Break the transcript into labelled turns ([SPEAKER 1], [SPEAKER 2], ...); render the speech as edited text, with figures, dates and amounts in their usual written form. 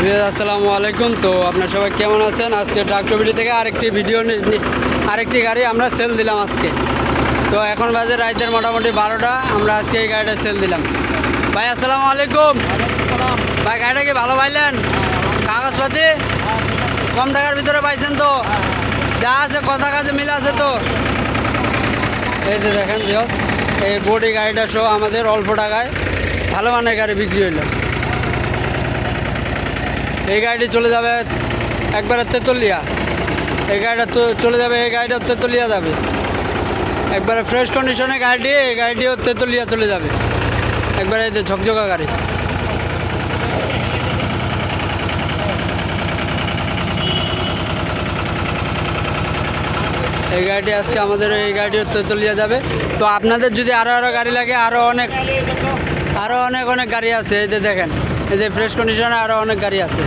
[SPEAKER 1] আসসালামু আলাইকুম। তো আপনার সবাই কেমন আছেন? আজকে ট্রাক্টর ভিডিও থেকে আরেকটি গাড়ি আমরা সেল দিলাম আজকে। তো এখন বাজে রাতের মোটামুটি 12টা। আমরা আজকে এই গাড়িটা সেল দিলাম। ভাই আসসালামু আলাইকুম। ভাই গাড়িটা কি ভালো পাইলেন? কাগজপাতি কম টাকার ভিতরে পাইছেন তো? যা আছে কথা কাজে মিল আছে তো? এই যে দেখেন এই বডি গাড়িটা সহ আমাদের অল্প টাকায় ভালো মানের গাড়ি বিক্রি হইল। এই গাড়িটি চলে যাবে একবারে তেতুলিয়া। এই গাড়িটা তো চলে যাবে, এই গাড়িটাও তেতুলিয়া যাবে একবারে ফ্রেশ কন্ডিশনে গাড়িটি। এই গাড়িটিও তেতুলিয়া চলে যাবে একবারে এই যে ঝকঝকা গাড়ি। এই গাড়িটি আজকে আমাদের এই গাড়িও তেতুলিয়া যাবে। তো আপনাদের যদি আরও গাড়ি লাগে, আরও অনেক গাড়ি আছে। এই যে দেখেন, এই যে ফ্রেশ কন্ডিশনে আরও অনেক গাড়ি আছে।